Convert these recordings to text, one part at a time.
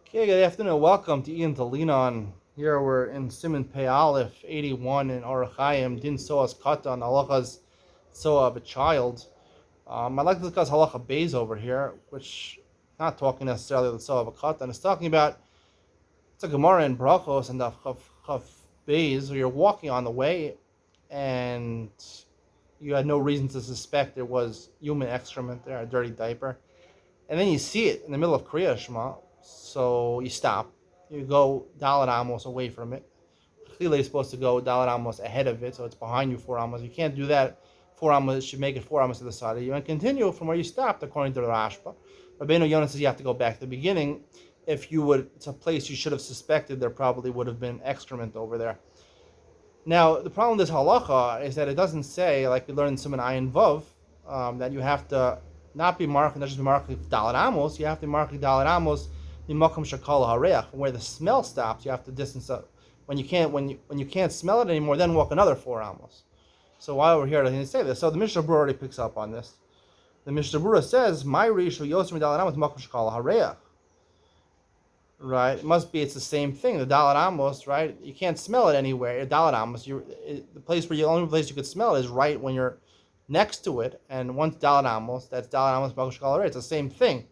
Okay, good afternoon. Welcome to Iyun to lean on. Here we're in Simon Pei Aleph 81 in Orachayim, Din Soas Katan, Halachas Soa of a child. I'd like to discuss Halacha Beis over here, which not talking necessarily of the Soa of a Katan. It's talking about, it's a Gemara in Brachos and the Chav Beis, where you're walking on the way and you had no reason to suspect there was human excrement there, a dirty diaper. And then you see it in the middle of Kriya Shema, so you stop. You go Dalit Amos away from it. Clearly, you're supposed to go Dalit Amos ahead of it, so it's behind you 4 Amos. You can't do that. 4 Amos should make it 4 Amos to the side of you and continue from where you stopped, according to the Rashba. Rabbeinu Yonah says you have to go back to the beginning. If you would, it's a place you should have suspected there probably would have been excrement over there. Now, the problem with this halacha is that it doesn't say, like we learned in Siman Ayin Vav, that you have to not be marking, not just be marking Dalit Amos, you have to be marking Dalit Amos Mimakom Shakala Hareach, from where the smell stops, you have to distance up. When you can't smell it anymore, then walk another 4 Amos. So while we're here, I didn't say this. So the Mishnah Berurah already picks up on this. The Mishnah Berurah says, "My Rishu Yosem Dalit Amos Mimakom Shakala Hareach." Right? It must be. It's the same thing. The Dalit Amos, right? You can't smell it anywhere. Dalit Amos, the place where the only place you could smell it is right when you're next to it. And once Dalit Amos, that's Dalit Amos Mimakom Shakala Hareach. It's the same thing.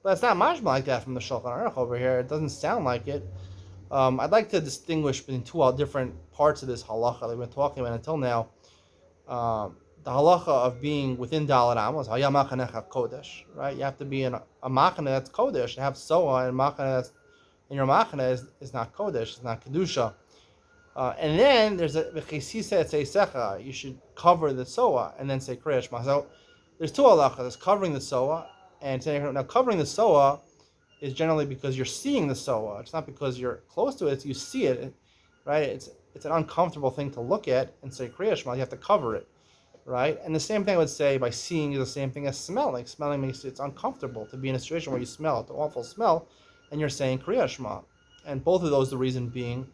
But it's not mashma like that from the Shulchan Aruch over here. It doesn't sound like it. I'd like to distinguish between two different parts of this halacha that we've been talking about until now. The halacha of being within Dalit Amos, hayamachanecha kodesh, right? You have to be in a machane that's kodesh. You have soa and machane that's in your machane is not kodesh, it's not kedusha. And then there's a v'chisisa etzeisecha. You should cover the soa and then say kriya shema. So there's two halachas. There's covering the soa. And saying, now covering the soa is generally because you're seeing the soa. It's not because you're close to it. You see it, right? It's an uncomfortable thing to look at and say Kriya Shema. You have to cover it, right? And the same thing I would say by seeing is the same thing as smelling. Smelling makes it's uncomfortable to be in a situation where you smell it, the awful smell, and you're saying Kriya Shema. And both of those, the reason being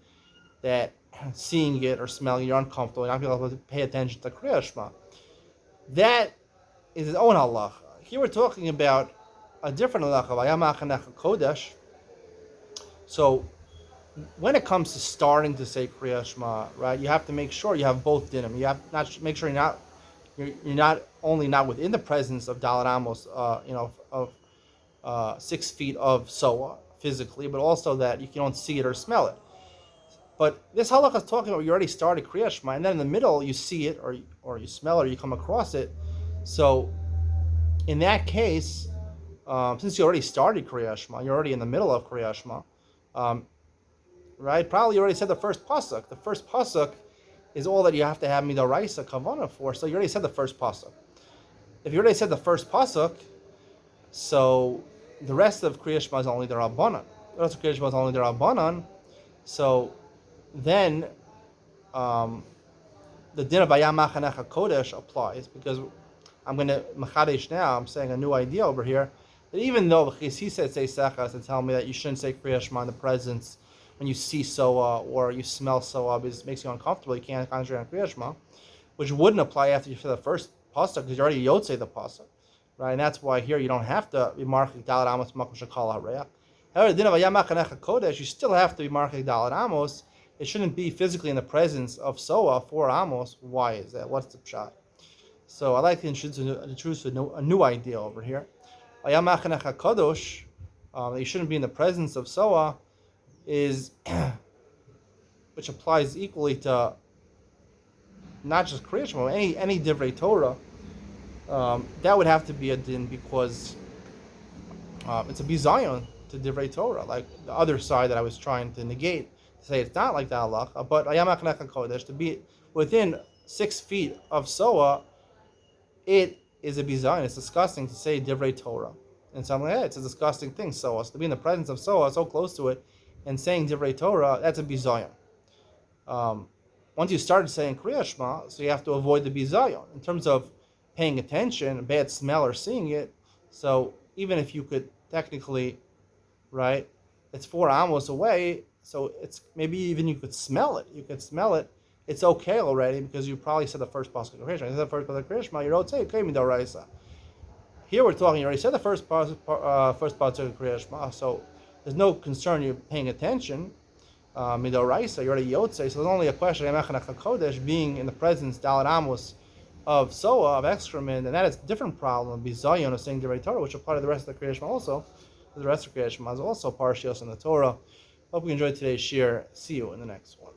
that seeing it or smelling, you're uncomfortable. You're not able to pay attention to Kriya Shema. That is his own halacha. Here we're talking about a different halacha, kodesh. So when it comes to starting to say Kriya Shema, right, you have to make sure you have both dinim. You have not make sure you're not only not within the presence of Dalit Amos, of 6 feet of soa physically, but also that you don't see it or smell it. But this halacha is talking about you already started Kriya Shema, and then in the middle you see it or you smell it or you come across it. So in that case, since you already started Kriya Shema, you're already in the middle of Kriya Shema, right? Probably you already said the first pasuk. The first pasuk is all that you have to have midoraisa kavana for. So you already said the first pasuk. If you already said the first pasuk, so the rest of Kriya Shema is only the Rabbanan. The rest of Kriya Shema is only the Rabbanan. So then the din of Vayamachanecha Kodesh applies, because I'm going to machadesh now. I'm saying a new idea over here. That even though he said say sechas to tell me that you shouldn't say Kriya Shema in the presence when you see soa or you smell soa because it makes you uncomfortable, you can't concentrate on Kriya Shema, which wouldn't apply after you say the first pasuk because you already yotzei the pasuk, right? And that's why here you don't have to be marking Dalit Amos Makom Shakal Hareach. However, the din of Vayamachanecha Kodesh, you still have to be marking Dalit Amos. It shouldn't be physically in the presence of soa 4 Amos. Why is that? What's the pshat? So I like to introduce a new idea over here. Ayamachanecha kadosh, that you shouldn't be in the presence of soa, is which applies equally to not just Kriya Shema, any divrei Torah. That would have to be a din because it's a bizayon to divrei Torah, like the other side that I was trying to negate, to say it's not like the halacha. But ayamachanecha kodesh, to be within 6 feet of soa, it is a bizayon. It's disgusting to say divrei Torah. And so I'm like, it's a disgusting thing. So to be in the presence of soa, so close to it, and saying divrei Torah, that's a bizayon. Once you started saying Kriya Shema, so you have to avoid the bizayon in terms of paying attention, bad smell, or seeing it. So even if you could technically, right, it's 4 amos away, so it's maybe even you could smell it. You could smell it. It's okay already because you probably said the first pasuk of Kriya Shema. You said the first pasuk of Kriya Shema, you don't say okay midoraisa. Here we're talking. You already said the first pasuk of Kriya Shema, so there's no concern you're paying attention. Midoraisa, you're already Yotze, so there's only a question of Kodesh being in the presence, Dalit Amos, of Soa, of excrement, and that is a different problem, Bizayon of saying Divrei Torah, which are part of the rest of the Kriyash also. The rest of Kriyash is also partials in the Torah. Hope you enjoyed today's shir. See you in the next one.